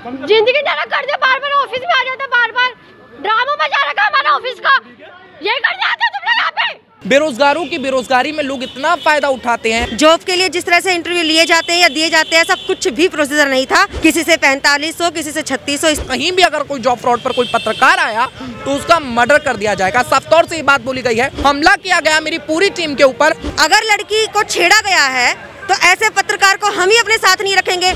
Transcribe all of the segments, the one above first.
जिंदगी नरक कर दिया, बार बार ऑफिस में आ जाते, बार बार ड्रामा मचा रखा हमारा ऑफिस का। यही करने आते तुम लोग यहाँ पे। बेरोजगारों की बेरोजगारी में लोग इतना फायदा उठाते हैं। जॉब के लिए जिस तरह से इंटरव्यू लिए जाते हैं या दिए जाते हैं, ऐसा कुछ भी प्रोसीजर नहीं था। किसी से 4500, किसी से 3600। कहीं भी अगर कोई जॉब फ्रॉड पर कोई पत्रकार आया तो उसका मर्डर कर दिया जाएगा। साफ तौर से ये बात बोली गई है। हमला किया गया मेरी पूरी टीम के ऊपर। अगर लड़की को छेड़ा गया है तो ऐसे पत्रकार को हम ही अपने साथ नहीं रखेंगे।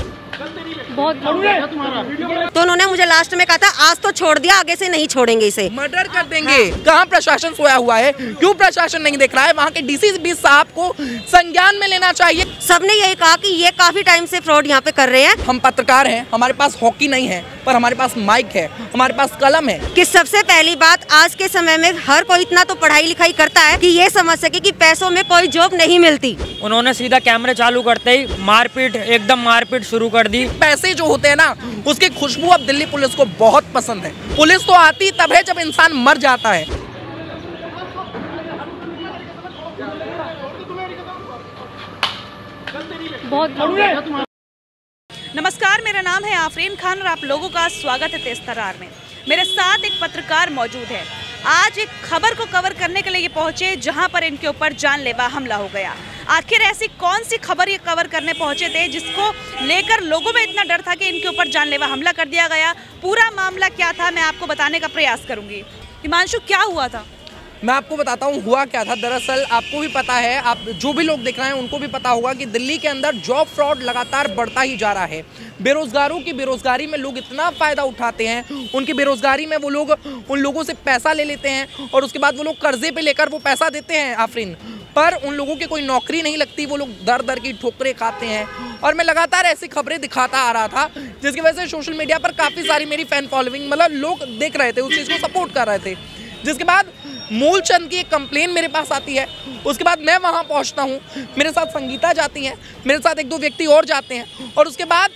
तो उन्होंने मुझे लास्ट में कहा था, आज तो छोड़ दिया, आगे से नहीं छोड़ेंगे इसे, मर्डर कर देंगे। कहाँ प्रशासन सोया हुआ है? क्यों प्रशासन नहीं देख रहा है? वहाँ के डीसी साहब को संज्ञान में लेना चाहिए। सबने यही कहा कि ये काफी टाइम से फ्रॉड यहाँ पे कर रहे हैं। हम पत्रकार हैं, हमारे पास हॉकी नहीं है, पर हमारे पास माइक है, हमारे पास कलम है। कि सबसे पहली बात, आज के समय में हर कोई इतना तो पढ़ाई लिखाई करता है कि ये समझ सके कि पैसों में कोई जॉब नहीं मिलती। उन्होंने सीधा कैमरे चालू करते ही मारपीट, एकदम मारपीट शुरू कर दी। पैसे जो होते हैं ना, उसकी खुशबू अब दिल्ली पुलिस को बहुत पसंद है। पुलिस तो आती तब है जब इंसान मर जाता है। नमस्कार, मेरा नाम है आफरीन खान और आप लोगों का स्वागत है तेज तर्रार में। मेरे साथ एक पत्रकार मौजूद है। आज एक खबर को कवर करने के लिए ये पहुंचे जहां पर इनके ऊपर जानलेवा हमला हो गया। आखिर ऐसी कौन सी खबर ये कवर करने पहुंचे थे जिसको लेकर लोगों में इतना डर था कि इनके ऊपर जानलेवा हमला कर दिया गया? पूरा मामला क्या था, मैं आपको बताने का प्रयास करूंगी। हिमांशु, क्या हुआ था? मैं आपको बताता हूँ हुआ क्या था। दरअसल आपको भी पता है, आप जो भी लोग देख रहे हैं उनको भी पता होगा कि दिल्ली के अंदर जॉब फ्रॉड लगातार बढ़ता ही जा रहा है। बेरोजगारों की बेरोजगारी में लोग इतना फ़ायदा उठाते हैं। उनकी बेरोजगारी में वो लोग उन लोगों से पैसा ले लेते हैं और उसके बाद वो लोग कर्जे पे लेकर वो पैसा देते हैं आफरीन, पर उन लोगों की कोई नौकरी नहीं लगती। वो लोग दर दर की ठोकरें खाते हैं और मैं लगातार ऐसी खबरें दिखाता आ रहा था जिसकी वजह से सोशल मीडिया पर काफ़ी सारी मेरी फ़ैन फॉलोइंग, मतलब लोग देख रहे थे, उस चीज़ को सपोर्ट कर रहे थे। जिसके बाद मूलचंद की एक कंप्लेन मेरे पास आती है। उसके बाद मैं वहां पहुंचता हूं, मेरे साथ संगीता जाती हैं, मेरे साथ एक दो व्यक्ति और जाते हैं और उसके बाद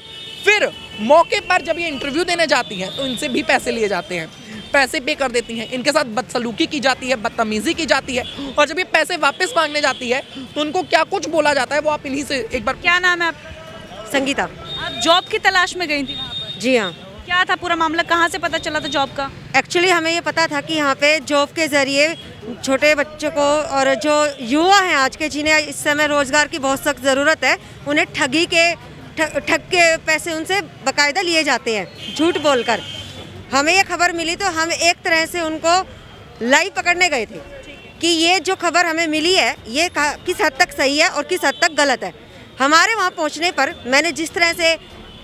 फिर मौके पर जब ये इंटरव्यू देने जाती हैं तो इनसे भी पैसे लिए जाते हैं, पैसे पे कर देती हैं, इनके साथ बदसलूकी की जाती है, बदतमीजी की जाती है और जब ये पैसे वापस मांगने जाती है तो उनको क्या कुछ बोला जाता है वो आप इन्हीं से एक बार। क्या नाम है आप? संगीता। आप जॉब की तलाश में गई थी वहाँ पर? जी हाँ। क्या था पूरा मामला, कहाँ से पता चला था जॉब का? एक्चुअली हमें ये पता था कि यहाँ पे जॉब के ज़रिए छोटे बच्चों को और जो युवा हैं आज के, जिन्हें इस समय रोज़गार की बहुत सख्त ज़रूरत है, उन्हें ठग के पैसे उनसे बाकायदा लिए जाते हैं झूठ बोलकर। हमें ये खबर मिली तो हम एक तरह से उनको लाइव पकड़ने गए थे कि ये जो खबर हमें मिली है ये किस हद तक सही है और किस हद तक गलत है। हमारे वहाँ पहुँचने पर मैंने जिस तरह से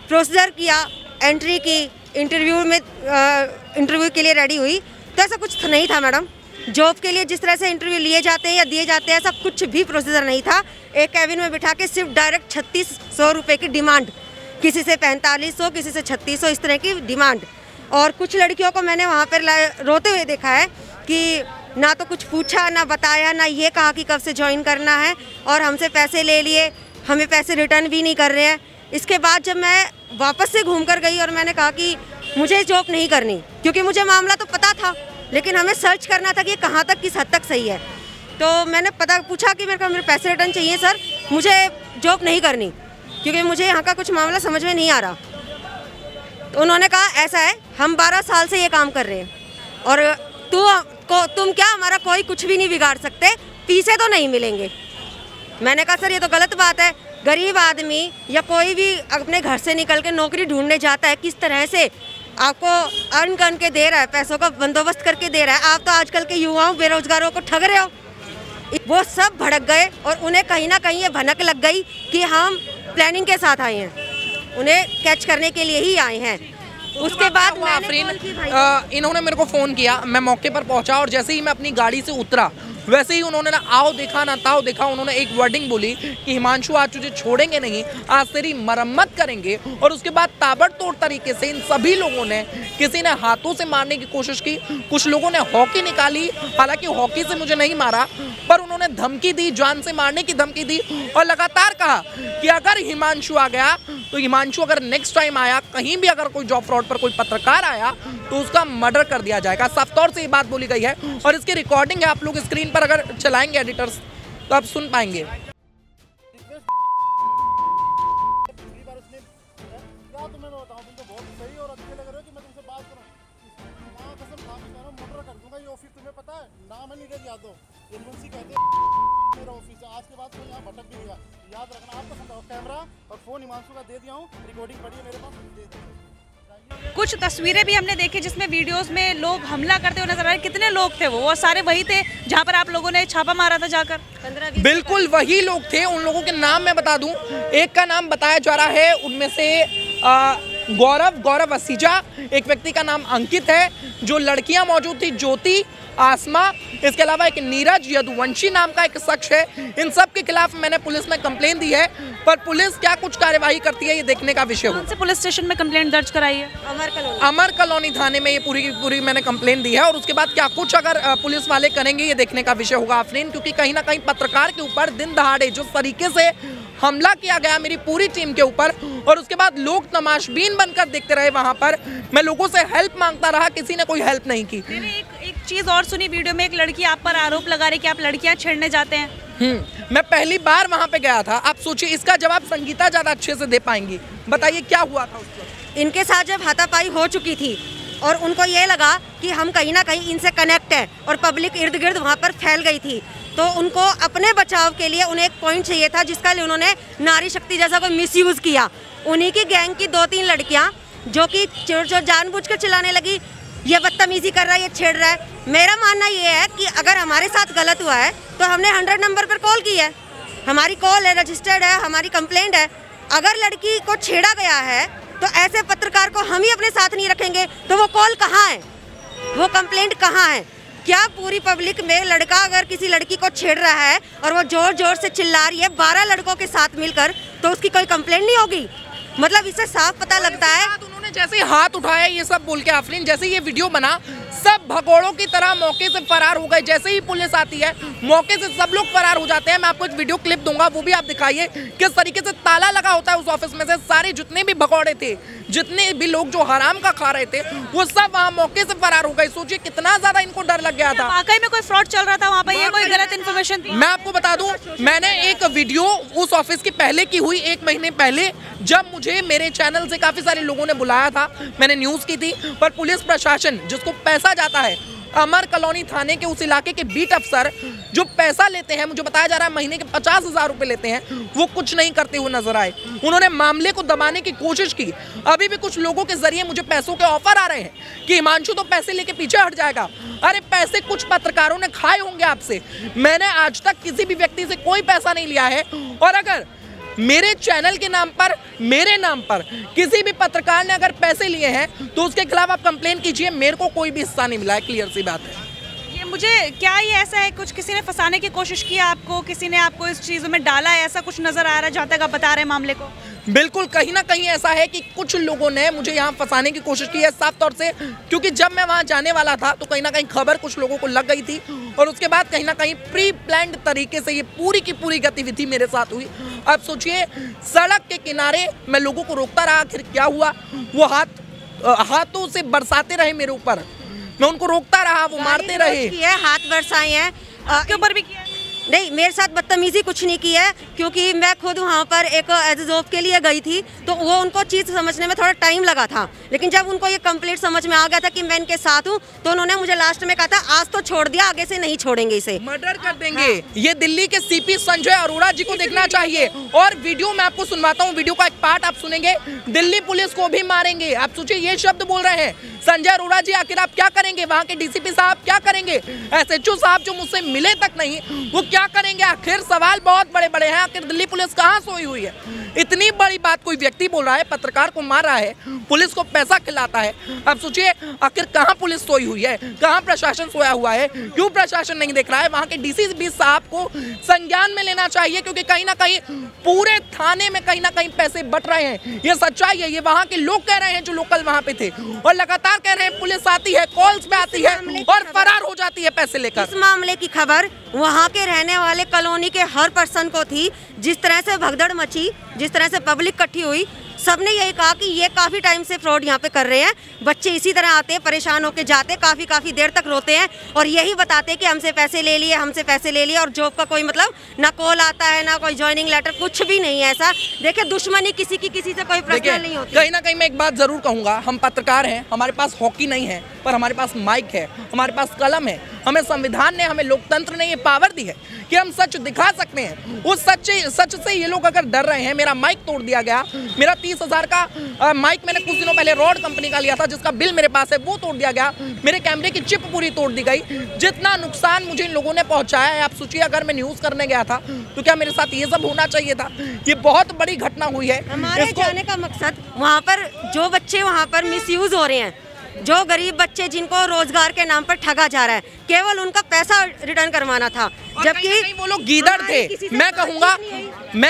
प्रोसीजर किया, एंट्री की, इंटरव्यू के लिए रेडी हुई, तो ऐसा कुछ नहीं था मैडम। जॉब के लिए जिस तरह से इंटरव्यू लिए जाते हैं या दिए जाते हैं, ऐसा कुछ भी प्रोसीजर नहीं था। एक कैबिन में बिठा के सिर्फ डायरेक्ट 3600 रुपये की डिमांड, किसी से 4500, किसी से 3600, इस तरह की डिमांड। और कुछ लड़कियों को मैंने वहाँ पर रोते हुए देखा है कि ना तो कुछ पूछा, ना बताया, ना ये कहा कि कब से ज्वाइन करना है और हमसे पैसे ले लिए, हमें पैसे रिटर्न भी नहीं कर रहे हैं। इसके बाद जब मैं वापस से घूम कर गई और मैंने कहा कि मुझे जॉब नहीं करनी, क्योंकि मुझे मामला तो पता था लेकिन हमें सर्च करना था कि कहाँ तक किस हद तक सही है। तो मैंने पूछा कि मेरे पैसे रिटर्न चाहिए सर, मुझे जॉब नहीं करनी क्योंकि मुझे यहाँ का कुछ मामला समझ में नहीं आ रहा। तो उन्होंने कहा ऐसा है, हम 12 साल से ये काम कर रहे हैं और तुम क्या हमारा कोई कुछ भी नहीं बिगाड़ सकते, फीसें तो नहीं मिलेंगे। मैंने कहा सर ये तो गलत बात है। गरीब आदमी या कोई भी अपने घर से निकल के नौकरी ढूंढने जाता है, किस तरह से आपको अर्न करके दे रहा है, पैसों का बंदोबस्त करके दे रहा है। आप तो आजकल के युवाओं बेरोजगारों को ठग रहे हो। वो सब भड़क गए और उन्हें कहीं ना कहीं ये भनक लग गई कि हम प्लानिंग के साथ आए हैं, उन्हें कैच करने के लिए ही आए हैं। उसके बाद इन्होंने मेरे को फ़ोन किया, मैं मौके पर पहुंचा और जैसे ही मैं अपनी गाड़ी से उतरा वैसे ही उन्होंने ना आओ देखा ना ताओ देखा, उन्होंने एक वर्डिंग बोली कि हिमांशु आज तुझे छोड़ेंगे नहीं, आज तेरी मरम्मत करेंगे। और उसके बाद ताबड़तोड़ तरीके से इन सभी लोगों ने, किसी ने हाथों से मारने की कोशिश की, कुछ लोगों ने हॉकी निकाली, हालांकि हॉकी से मुझे नहीं मारा, पर उन्होंने धमकी दी, जान से मारने की धमकी दी और लगातार कहा कि अगर हिमांशु आ गया तो हिमांशु अगर नेक्स्ट टाइम आया, कहीं भी अगर कोई जॉब फ्रॉड पर कोई पत्रकार आया तो उसका मर्डर कर दिया जाएगा। साफ तौर से ये बात बोली गई है और इसकी रिकॉर्डिंग है, आप लोग स्क्रीन पर अगर चलाएंगे एडिटर्स तो आप सुन पाएंगे। क्या तुम्हें बताऊं, तुम तो बहुत सही और हाँ मैं नीरज यादव, एमएनसी कहते हैं मेरा ऑफिस है। आज के बाद कोई यहाँ भटक भी नहीं गया, याद रखना। आपको समझाओ, कैमरा और फोन हिमांशु का दे दिया हूँ, रिकॉर्डिंग पड़ी है मेरे पास, दे दिया। कुछ तस्वीरें भी हमने देखी जिसमें वीडियोस में लोग हमला करते हुए नजर आ रहे। कितने लोग थे वो सारे वही थे जहाँ पर आप लोगों ने छापा मारा था जाकर? 15-20 बिल्कुल वही लोग थे। उन लोगों के नाम मैं बता दूं, एक का नाम बताया जा रहा है, उनमें से गौरव असीजा, एक व्यक्ति का नाम अंकित है, जो लड़कियां मौजूद थी ज्योति, आसमा, इसके अलावा एक नीरज यदुवंशी नाम का एक शख्स है। इन सब के खिलाफ मैंने पुलिस में कंप्लेन दी है, पर पुलिस क्या कुछ कार्यवाही करती है ये देखने का विषय कौन से पुलिस स्टेशन में कंप्लेंट दर्ज कराई है? अमर कॉलोनी थाने में ये पूरी की पूरी मैंने कंप्लेन दी है, और उसके बाद क्या कुछ अगर पुलिस वाले करेंगे ये देखने का विषय होगा आफरीन, क्योंकि कहीं ना कहीं पत्रकार के ऊपर दिन दहाड़े जो तरीके से हमला किया गया मेरी पूरी टीम के ऊपर, और उसके बाद लोग तमाशबीन बनकर देखते रहे वहां पर। मैं लोगों से हेल्प मांगता रहा, किसी ने कोई हेल्प नहीं की। एक चीज और सुनी वीडियो में, एक लड़की आप पर आरोप लगा रही कि आप लड़कियां छेड़ने जाते हैं। मैं पहली बार वहां पे गया था। आप सोचिए, इसका जवाब संगीता ज्यादा अच्छे से दे पाएंगी। बताइए क्या हुआ था उस वक्त? इनके साथ जब हाथापाई हो चुकी थी और उनको ये लगा कि हम कहीं ना कहीं इनसे कनेक्ट हैं और पब्लिक इर्द गिर्द वहाँ पर फैल गई थी, तो उनको अपने बचाव के लिए उन्हें एक पॉइंट चाहिए था, जिसका लिए उन्होंने नारी शक्ति जैसा कोई मिसयूज किया। उन्हीं की गैंग की 2-3 लड़कियां जो कि जानबूझकर चिल्लाने लगी, ये बदतमीजी कर रहा है, ये छेड़ रहा है। मेरा मानना ये है कि अगर हमारे साथ गलत हुआ है तो हमने 100 नंबर पर कॉल की है, हमारी कॉल है, रजिस्टर्ड है, हमारी कंप्लेंट है। अगर लड़की को छेड़ा गया है तो ऐसे पत्रकार को हम ही अपने साथ नहीं रखेंगे, तो वो कॉल कहाँ है, वो कंप्लेंट कहाँ है? क्या पूरी पब्लिक में लड़का अगर किसी लड़की को छेड़ रहा है और वो जोर जोर से चिल्ला रही है 12 लड़कों के साथ मिलकर, तो उसकी कोई कंप्लेंट नहीं होगी? मतलब इससे साफ पता लगता है। उन्होंने जैसे हाथ उठाया ये सब बोल के आफरीन, जैसे ये वीडियो बना, सब भगोड़ों की तरह मौके से फरार हो गए। जैसे ही पुलिस आती है मौके से सब लोग फरार हो जाते हैं। मैं आपको एक वीडियो क्लिप दूंगा, वो भी आप दिखाइए किस तरीके से ताला लगा होता है उस ऑफिस में से। सारे जितने भी भगौड़े थे, जितने भी लोग जो हराम का खा रहे थे, वो सब वहाँ मौके से फरार हो गए। सोचिए कितना ज्यादा इनको डर लग गया था। वाकई में कोई फ्रॉड चल रहा था वहाँ पर, ये कोई गलत इन्फॉर्मेशन थी? मैं आपको बता दूं, मैंने एक वीडियो उस ऑफिस की पहले की हुई, 1 महीने पहले, जब मुझे मेरे चैनल से काफी सारे लोगों ने बुलाया था, मैंने न्यूज की थी, पर पुलिस प्रशासन जिसको पैसा जाता है, अमर कॉलोनी थाने के उस इलाके के बीट अफसर जो पैसा लेते हैं, मुझे बताया जा रहा है महीने के 50,000 रुपए लेते हैं, वो कुछ नहीं करते हुए नजर आए। उन्होंने मामले को दबाने की कोशिश की। अभी भी कुछ लोगों के जरिए मुझे पैसों के ऑफर आ रहे हैं कि हिमांशु तो पैसे लेके पीछे हट जाएगा। अरे पैसे कुछ पत्रकारों ने खाए होंगे आपसे। मैंने आज तक किसी भी व्यक्ति से कोई पैसा नहीं लिया है, और अगर मेरे चैनल के नाम पर, मेरे नाम पर किसी भी पत्रकार ने अगर पैसे लिए हैं तो उसके खिलाफ आप कंप्लेन कीजिए। मेरे को कोई भी हिस्सा नहीं मिला है, क्लियर सी बात है। ये मुझे क्या ये ऐसा है, कुछ किसी ने फंसाने की कोशिश की आपको, किसी ने आपको इस चीज़ों में डाला है, ऐसा कुछ नजर आ रहा है जहाँ तक आप बता रहे हैं मामले को? बिल्कुल, कहीं ना कहीं ऐसा है कि कुछ लोगों ने मुझे यहाँ फंसाने की कोशिश की है, साफ तौर से। क्योंकि जब मैं वहाँ जाने वाला था तो कहीं ना कहीं खबर कुछ लोगों को लग गई थी, और उसके बाद कहीं ना कहीं प्री प्लान्ड तरीके से ये पूरी की पूरी गतिविधि मेरे साथ हुई। अब सोचिए, सड़क के किनारे मैं लोगों को रोकता रहा, आखिर क्या हुआ? वो हाथों से बरसाते रहे मेरे ऊपर, मैं उनको रोकता रहा, वो मारते रहे। हाथ बरसाए हैं, आपके ऊपर भी किया? नहीं, मेरे साथ बदतमीजी कुछ नहीं की है, क्योंकि मैं खुद वहाँ पर एक एज जॉब के लिए गई थी, तो वो उनको चीज़ समझने में थोड़ा टाइम लगा था। लेकिन जब उनको ये कंप्लीट समझ में आ गया था कि मैं इनके साथ हूँ, तो उन्होंने मुझे लास्ट में कहा था आज तो छोड़ दिया, आगे से नहीं छोड़ेंगे इसे, मर्डर कर देंगे। ये दिल्ली के सीपी संजय अरोड़ा जी को देखना चाहिए। और वीडियो मैं आपको सुनवाता हूँ, वीडियो का एक पार्ट आप सुनेंगे। दिल्ली पुलिस को भी मारेंगे। आप सोचिए, ये शब्द बोल रहे हैं संजय अरोड़ा जी। आखिर आप क्या करेंगे? वहाँ के डीसीपी साहब क्या करेंगे? एसएचओ साहब जो मुझसे मिले तक नहीं, वो क्या करेंगे? आखिर सवाल बहुत बड़े बड़े हैं। आखिर दिल्ली पुलिस कहाँ सोई हुई है? इतनी बड़ी बात कोई व्यक्ति बोल रहा है, पत्रकार को मार रहा है, पुलिस को पैसा खिलाता है। अब सोचिए, आखिर कहाँ पुलिस सोई हुई है, कहाँ प्रशासन सोया हुआ है? क्यों प्रशासन नहीं देख रहा है? वहाँ के डीसीपी साहब को संज्ञान में लेना चाहिए, क्योंकि कहीं ना कहीं पूरे थाने में कहीं ना कहीं पैसे बट रहे हैं। ये सच्चाई है, ये वहाँ के लोग कह रहे हैं जो लोकल वहाँ पे थे, और लगातार कह रहे हैं पुलिस आती है, कॉल्स पे आती है और फरार हो जाती है पैसे लेकर। इस मामले की खबर वहाँ के रहने वाले कॉलोनी के हर पर्सन को थी। जिस तरह से भगदड़ मची, जिस तरह से पब्लिक इकट्ठी हुई, सबने यही कहा कि ये काफ़ी टाइम से फ्रॉड यहाँ पे कर रहे हैं। बच्चे इसी तरह आते हैं, परेशान होकर जाते, काफ़ी देर तक रोते हैं और यही बताते कि हमसे पैसे ले लिए, हमसे पैसे ले लिए, और जॉब का कोई मतलब ना कॉल आता है, ना कोई ज्वाइनिंग लेटर, कुछ भी नहीं है ऐसा। देखिए, दुश्मनी किसी की किसी से कोई पर्सनल नहीं होती। कहीं ना कहीं मैं एक बात जरूर कहूँगा, हम पत्रकार हैं, हमारे पास हॉकी नहीं है, पर हमारे पास माइक है, हमारे पास कलम है, हमें संविधान ने, हमें लोकतंत्र ने ये पावर दी है कि हम सच दिखा सकते हैं। उस सच से ये लोग अगर डर रहे हैं, मेरा माइक तोड़ दिया गया, मेरा 30,000 का माइक मैंने कुछ दिनों पहले रॉड कंपनी का लिया था जिसका बिल मेरे पास है, वो तोड़ दिया गया, मेरे कैमरे की चिप पूरी तोड़ दी गई। जितना नुकसान मुझे इन लोगों ने पहुंचाया है, आप सोचिए अगर मैं न्यूज़ करने गया था तो क्या मेरे साथ ये सब होना चाहिए था? ये बहुत बड़ी घटना हुई है। हमारे जाने का मकसद, वहाँ पर जो बच्चे वहाँ पर मिसयूज हो रहे हैं, जो गरीब बच्चे जिनको रोजगार के नाम पर ठगा जा रहा है, केवल उनका पैसा रिटर्न करवाना था। जबकि वो लोग गीदड़ थे, मैं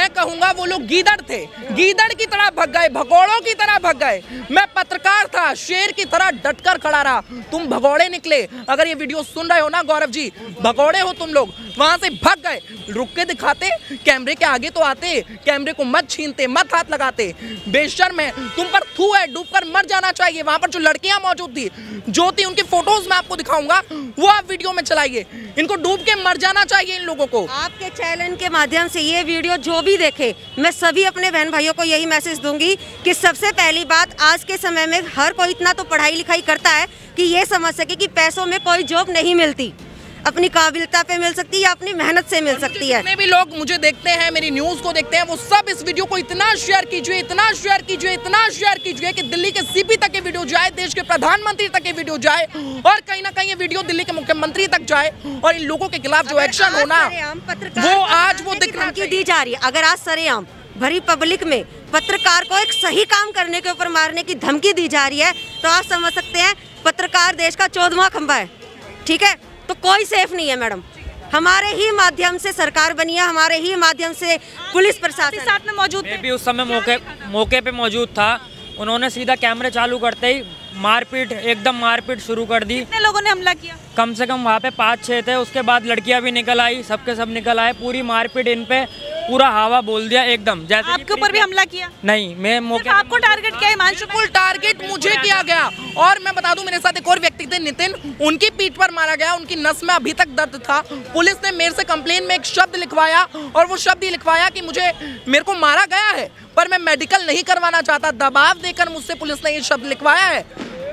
कहूँगा वो लोग गीदड़ थे, गीदड़ की तरह भग गए, भगौड़ों की तरह भग गए। मैं पत्रकार था, शेर की तरह डटकर खड़ा रहा, तुम भगौड़े निकले। अगर ये वीडियो सुन रहे हो ना गौरव जी, भगौड़े हो तुम लोग, वहां से भाग गए। रुक के दिखाते, कैमरे के आगे तो आते, कैमरे को मत छीनते, मत हाथ लगाते। बेशर्म है, तुम पर थू है, डूब कर मर जाना चाहिए। वहां पर जो लड़कियां मौजूद थी, जो थी, उनकी फोटोज मैं आपको दिखाऊंगा, वो आप वीडियो में चलाइए। इनको डूब के मर जाना चाहिए इन लोगों को। आपके चैनल के माध्यम से ये वीडियो जो भी देखे, मैं सभी अपने बहन भाइयों को यही मैसेज दूंगी कि सबसे पहली बात, आज के समय में हर कोई इतना तो पढ़ाई लिखाई करता है कि ये समझ सके कि पैसों में कोई जॉब नहीं मिलती, अपनी काबिलियत पे मिल सकती है या अपनी मेहनत से मिल सकती है। जितने भी लोग मुझे देखते हैं, मेरी न्यूज़ को देखते हैं, वो सब इस वीडियो को इतना शेयर कीजिए, इतना शेयर कीजिए, इतना शेयर कीजिए कि दिल्ली के सीपी तक ये वीडियो जाए, देश के प्रधानमंत्री तक ये वीडियो जाए, और कहीं ना कहीं ये वीडियो दिल्ली के मुख्यमंत्री तक जाए, और इन लोगों के खिलाफ जो एक्शन होना, वो आज वो दिखना दी जा रही है। अगर आज सरेआम भरी पब्लिक में पत्रकार को एक सही काम करने के ऊपर मारने की धमकी दी जा रही है, तो आप समझ सकते हैं पत्रकार देश का 14वां खंभा है। ठीक है, तो कोई सेफ नहीं है मैडम। हमारे ही माध्यम से सरकार बनी है, हमारे ही माध्यम से पुलिस प्रशासन साथ में मौजूद मैं भी उस समय मौके पे मौजूद था। उन्होंने सीधा कैमरे चालू करते ही मारपीट, एकदम मारपीट शुरू कर दी। कितने लोगों ने हमला किया? कम से कम वहाँ पे 5-6 थे। उसके बाद लड़कियां भी निकल आई, सबके सब निकल आए। पूरी मारपीट इन पे, पूरा हवा बोल दिया एकदम। जैसे आपके ऊपर भी हमला किया? नहीं, मैं मौके आपको टारगेट किया? हिमांशु फुल टारगेट मुझे किया गया। और मैं बता दूं, मेरे साथ एक और व्यक्ति थे, नितिन, उनकी पीठ पर मारा गया, उनकी नस में अभी तक दर्द था। पुलिस ने मेरे से कंप्लेन में एक शब्द लिखवाया, और वो शब्द ये लिखवाया कि मेरे को मारा गया है पर मैं मेडिकल नहीं करवाना चाहता। दबाव देकर मुझसे पुलिस ने ये शब्द लिखवाया है,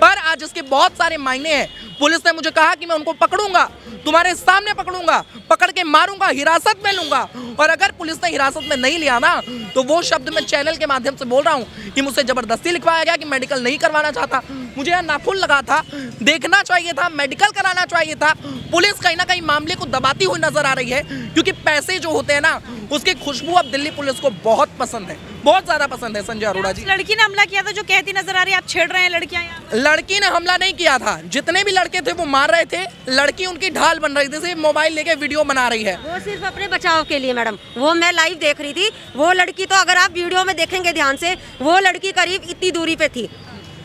पर आज इसके बहुत सारे मायने हैं। पुलिस ने मुझे कहा कि मैं उनको पकड़ूंगा, तुम्हारे सामने पकड़ूंगा, पकड़ के मारूंगा, हिरासत में लूंगा। और अगर पुलिस ने हिरासत में नहीं लिया ना, तो वो शब्द मैं चैनल के माध्यम से बोल रहा हूँ कि मुझसे जबरदस्ती लिखवाया गया कि मेडिकल नहीं करवाना चाहता। मुझे यह नाखुन लगा था, देखना चाहिए था, मेडिकल कराना चाहिए था। पुलिस कहीं ना कहीं मामले को दबाती हुई नजर आ रही है, क्योंकि पैसे जो होते हैं ना, उसकी खुशबू अब दिल्ली पुलिस को बहुत पसंद है, बहुत ज्यादा पसंद है। संजय अरोड़ा जी, लड़की ने हमला किया था जो कहती नजर आ रही है, आप छेड़ रहे हैं लड़कियां यहाँ? लड़की ने हमला नहीं किया था, जितने भी लड़के थे वो मार रहे थे, लड़की उनकी ढाल बन रही थी, सिर्फ मोबाइल लेके वीडियो बना रही है। वो सिर्फ अपने बचाव के लिए मैडम, वो मैं लाइव देख रही थी। वो लड़की तो अगर आप वीडियो में देखेंगे ध्यान से, वो लड़की करीब इतनी दूरी पे थी,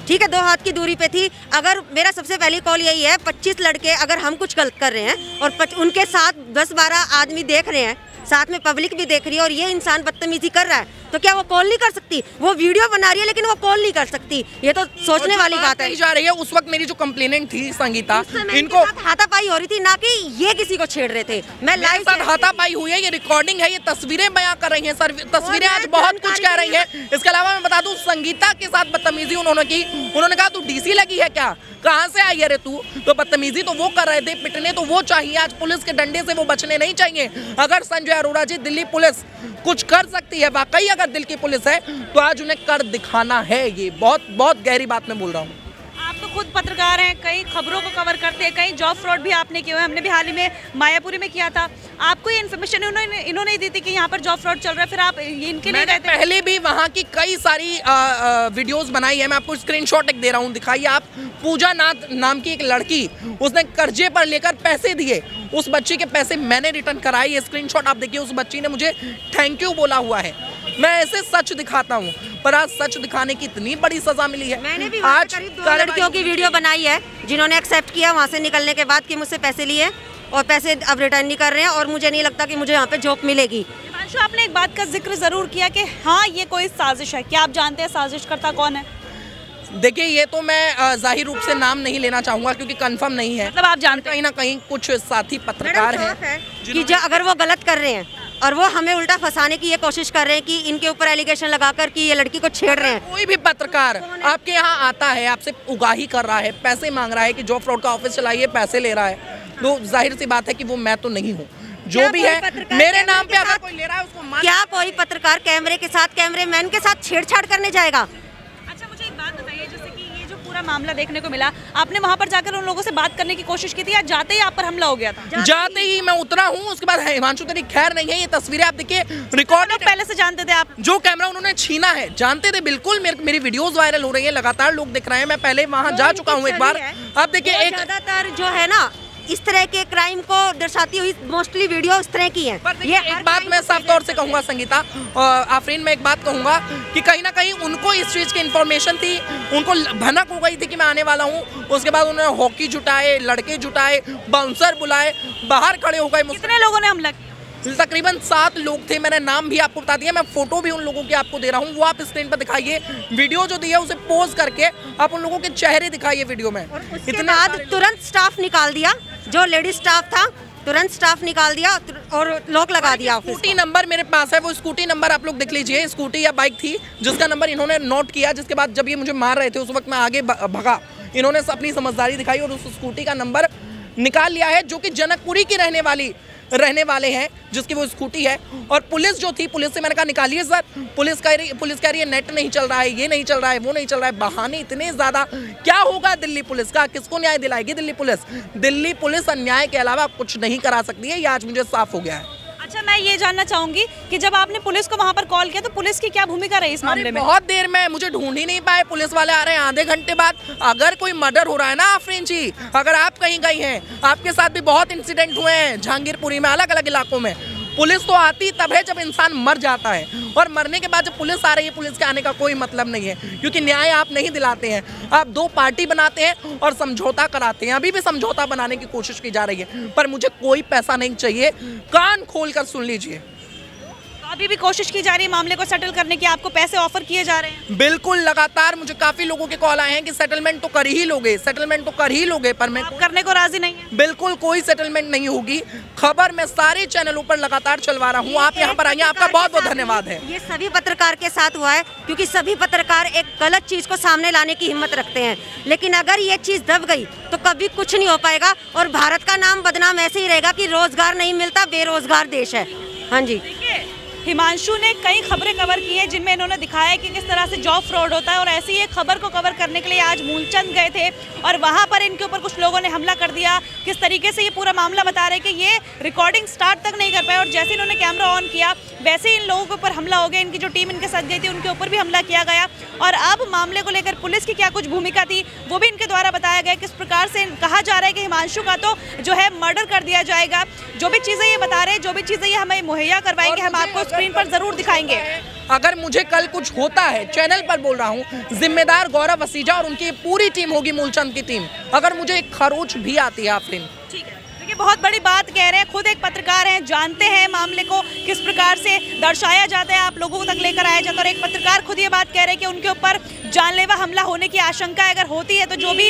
ठीक है, 2 हाथ की दूरी पे थी। अगर मेरा सबसे पहली कॉल यही है, 25 लड़के अगर हम कुछ गलत कर रहे हैं और उनके साथ 10-12 आदमी देख रहे हैं, साथ में पब्लिक भी देख रही है, और ये इंसान बदतमीजी कर रहा है, तो क्या वो कॉल नहीं कर सकती? वो वीडियो बना रही है लेकिन वो कॉल नहीं कर सकती। ये तो सोचने वाली बात है। जा रही है, उस वक्त मेरी जो कंप्लेनेंट थी संगीता, इनको हाथापाई हो रही थी, ना कि ये किसी को छेड़ रहे थे। मैं लाइव हाथापाई हुई है, ये रिकॉर्डिंग है, ये तस्वीरें बयां कर रही हैं सर, तस्वीरें आज बहुत कुछ कह रही है। इसके अलावा मैं बता दूं, संगीता के साथ बदतमीजी उन्होंने की। उन्होंने कहा तू डीसी लगी है क्या, कहाँ से आई है रे तू? तो बदतमीजी तो वो कर रहे थे, पिटने तो वो चाहिए। आज पुलिस के डंडे से वो बचने नहीं चाहिए। अगर संजय अरोड़ा जी, दिल्ली पुलिस कुछ कर सकती है, वाकई अगर दिल की पुलिस है, तो आज उन्हें कर दिखाना है। ये बहुत बहुत गहरी बात मैं बोल रहा हूँ। आप तो खुद पत्रकार हैं, कई खबरों को कवर करते हैं, कई जॉब फ्रॉड भी आपने किए हुए हैं। हमने भी हाल ही में मायापुरी में किया था। आपको ये इन्फॉर्मेशन इन्होंने दी थी कि यहाँ पर जॉब फ्रॉड चल रहा है, फिर आप इनके लिए गए थे? पहले भी वहाँ की कई सारी वीडियोस बनाई है, मैं आपको स्क्रीनशॉट एक दे रहा हूँ, दिखाइए आप। पूजा नाथ नाम की एक लड़की, उसने कर्जे पर लेकर पैसे दिए, उस बच्ची के पैसे मैंने रिटर्न कराए। ये स्क्रीनशॉट आप देखिए, उस बच्ची ने मुझे थैंक यू बोला हुआ है। मैं ऐसे सच दिखाता हूँ, पर आज सच दिखाने की इतनी बड़ी सजा मिली है। मैंने भी आज करीब 2 लड़कियों की वीडियो बनाई है जिन्होंने एक्सेप्ट किया वहाँ से निकलने के बाद कि मुझसे पैसे लिए और पैसे अब रिटर्न नहीं कर रहे हैं, और मुझे नहीं लगता कि मुझे यहाँ पे जॉब मिलेगी। हिमांशु, आपने एक बात का जिक्र जरूर किया कि हाँ ये कोई साजिश है, क्या आप जानते हैं साजिश करता कौन है? देखिए, ये तो मैं जाहिर रूप से नाम नहीं लेना चाहूंगा क्योंकि कंफर्म नहीं है। मतलब आप जानते कहीं ना कहीं कुछ साथी पत्रकार हैं कि अगर वो गलत कर रहे हैं और वो हमें उल्टा फंसाने की ये कोशिश कर रहे हैं कि इनके ऊपर एलिगेशन लगाकर कि ये लड़की को छेड़ रहे हैं। कोई भी पत्रकार आपके यहाँ आता है, आपसे उगाही कर रहा है, पैसे मांग रहा है कि जॉब फ्रॉड का ऑफिस चलाइए, पैसे ले रहा है, तो जाहिर सी बात है कि वो मैं तो नहीं हूँ। जो भी है मेरे नाम पे अगर कोई ले रहा है उसको क्या कोई पत्रकार कैमरे के साथ, कैमरेमैन के साथ छेड़छाड़ करने जाएगा? अच्छा, मुझे एक बात बताइए, जैसे कि ये जो पूरा मामला देखने को मिला, आपने वहाँ पर जाकर उन लोगों से बात करने की कोशिश की थी या जाते ही आप पर हमला हो गया था? जाते ही मैं उतरा हूँ, उसके बाद हिमांशु तेरी खैर नहीं है। ये तस्वीरें आप देखिए, रिकॉर्ड पहले से जानते थे आप? जो कैमरा उन्होंने छीना है जानते थे बिल्कुल। मेरी वीडियोस वायरल हो रही है, लगातार लोग दिख रहे हैं। मैं पहले वहाँ जा चुका हूँ एक बार। आप देखिए, एक ज्यादातर जो है ना इस तरह के क्राइम को दर्शाती हुई मोस्टली वीडियो इस तरह की है। ये एक बात मैं साफ तौर से कहूंगा संगीता, आफरीन, मैं एक बात कहूंगा कि कहीं ना कहीं उनको इस चीज की इन्फॉर्मेशन थी, उनको भनक हो गई थी कि मैं आने वाला हूं। उसके बाद उन्होंने हॉकी जुटाए, लड़के जुटाए, बाउंसर बुलाए, बाहर खड़े हो गए। कितने लोगों ने हमला किया? तकरीबन 7 लोग थे। मैंने नाम भी आपको बता दिया, मैं फोटो भी उन लोगों की आपको दे रहा हूँ, वो आप स्क्रीन पर दिखाइए। वीडियो जो दी है उसे पोज करके आप उन लोगों के चेहरे दिखाइए वीडियो में। इसके बाद तुरंत स्टाफ निकाल दिया, जो लेडीज स्टाफ था तुरंत स्टाफ निकाल दिया और लॉक लगा दिया। स्कूटी नंबर मेरे पास है, वो स्कूटी नंबर आप लोग देख लीजिए। स्कूटी या बाइक थी जिसका नंबर इन्होंने नोट किया, जिसके बाद जब ये मुझे मार रहे थे उस वक्त मैं आगे भगा। इन्होंने अपनी समझदारी दिखाई और उस स्कूटी का नंबर निकाल लिया है, जो कि जनकपुरी की रहने वाले हैं, जिसकी वो स्कूटी है। और पुलिस जो थी, पुलिस से मैंने कहा निकालिए सर। पुलिस कह रही है नेट नहीं चल रहा है, ये नहीं चल रहा है, वो नहीं चल रहा है। बहाने इतने ज्यादा। क्या होगा दिल्ली पुलिस का? किसको न्याय दिलाएगी दिल्ली पुलिस? दिल्ली पुलिस अन्याय के अलावा कुछ नहीं करा सकती है, ये आज मुझे साफ हो गया है। अच्छा, मैं ये जानना चाहूंगी कि जब आपने पुलिस को वहां पर कॉल किया तो पुलिस की क्या भूमिका रही इस मामले में? बहुत देर में मुझे ढूंढ ही नहीं पाए, पुलिस वाले आ रहे हैं आधे घंटे बाद। अगर कोई मर्डर हो रहा है ना आफरीन जी, अगर आप कहीं गई हैं, आपके साथ भी बहुत इंसिडेंट हुए हैं जहांगीरपुरी में, अलग अलग इलाकों में, पुलिस तो आती तब है जब इंसान मर जाता है। और मरने के बाद जब पुलिस आ रही है, पुलिस के आने का कोई मतलब नहीं है, क्योंकि न्याय आप नहीं दिलाते हैं। आप 2 पार्टी बनाते हैं और समझौता कराते हैं। अभी भी समझौता बनाने की कोशिश की जा रही है, पर मुझे कोई पैसा नहीं चाहिए। कान खोल कर सुन लीजिए, अभी भी कोशिश की जा रही है मामले को सेटल करने की, आपको पैसे ऑफर किए जा रहे हैं? बिल्कुल, लगातार मुझे काफी लोगों के कॉल आए हैं कि सेटलमेंट तो कर ही लोगे, सेटलमेंट तो कर ही लोगे, पर मैं करने को राजी नहीं है। बिल्कुल कोई सेटलमेंट नहीं होगी। खबर मैं सारे चैनलों पर लगातार चलवा रहा हूँ। आप यहाँ पर आइए, आपका बहुत बहुत धन्यवाद है। ये सभी पत्रकार के साथ हुआ है, क्योंकि सभी पत्रकार एक गलत चीज को सामने लाने की हिम्मत रखते हैं, लेकिन अगर ये चीज दब गई तो कभी कुछ नहीं हो पाएगा और भारत का नाम बदनाम ऐसे ही रहेगा कि रोजगार नहीं मिलता, बेरोजगार देश है। हाँ जी, हिमांशु ने कई खबरें कवर की हैं जिनमें इन्होंने दिखाया कि किस तरह से जॉब फ्रॉड होता है, और ऐसी एक खबर को कवर करने के लिए आज मूलचंद गए थे और वहां पर इनके ऊपर कुछ लोगों ने हमला कर दिया। किस तरीके से ये पूरा मामला बता रहे हैं कि ये रिकॉर्डिंग स्टार्ट तक नहीं कर पाए और जैसे इन्होंने कैमरा ऑन किया वैसे ही इन लोगों के ऊपर हमला हो गया। इनकी जो टीम इनके साथ गई थी उनके ऊपर भी हमला किया गया और अब मामले को लेकर पुलिस की क्या कुछ भूमिका थी वो भी इनके द्वारा बताया गया। किस प्रकार से कहा जा रहा है कि हिमांशु का तो जो है मर्डर कर दिया जाएगा। जो भी चीज़ें ये बता रहे हैं, जो भी चीज़ें ये हमें मुहैया करवाएंगे, हम आपको स्क्रीन पर जरूर दिखाएंगे। अगर मुझे कल कुछ होता है, चैनल पर बोल रहा हूँ, जिम्मेदार गौरव वसीजा और उनकी पूरी टीम होगी, मूलचंद की टीम। अगर मुझे एक खरोच भी आती है आफरीन, ठीक है, देखिए बहुत बड़ी बात कह रहे हैं, खुद एक पत्रकार हैं, जानते हैं मामले को किस प्रकार से दर्शाया जाता है, आप लोगों तक लेकर आया जाता है। और एक पत्रकार खुद ये बात कह रहे हैं कि उनके ऊपर जानलेवा हमला होने की आशंका अगर होती है तो जो भी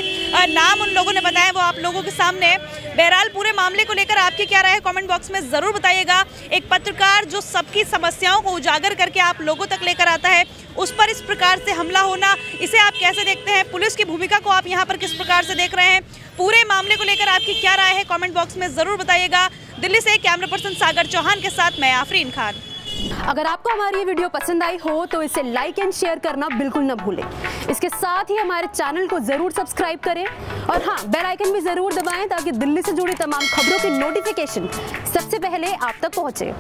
नाम उन लोगों ने बताया वो आप लोगों के सामने है। बहरहाल पूरे मामले को लेकर आपकी क्या राय है कमेंट बॉक्स में ज़रूर बताइएगा। एक पत्रकार जो सबकी समस्याओं को उजागर करके आप लोगों तक लेकर आता है, उस पर इस प्रकार से हमला होना, इसे आप कैसे देखते हैं? पुलिस की भूमिका को आप यहाँ पर किस प्रकार से देख रहे हैं? पूरे मामले को लेकर आपकी क्या राय है कमेंट बॉक्स में ज़रूर बताइएगा। दिल्ली से कैमरा पर्सन सागर चौहान के साथ मैं आफरीन खान। अगर आपको हमारी ये वीडियो पसंद आई हो तो इसे लाइक एंड शेयर करना बिल्कुल न भूलें। इसके साथ ही हमारे चैनल को जरूर सब्सक्राइब करें और हाँ, बेल आइकन भी जरूर दबाएं ताकि दिल्ली से जुड़ी तमाम खबरों की नोटिफिकेशन सबसे पहले आप तक पहुंचे।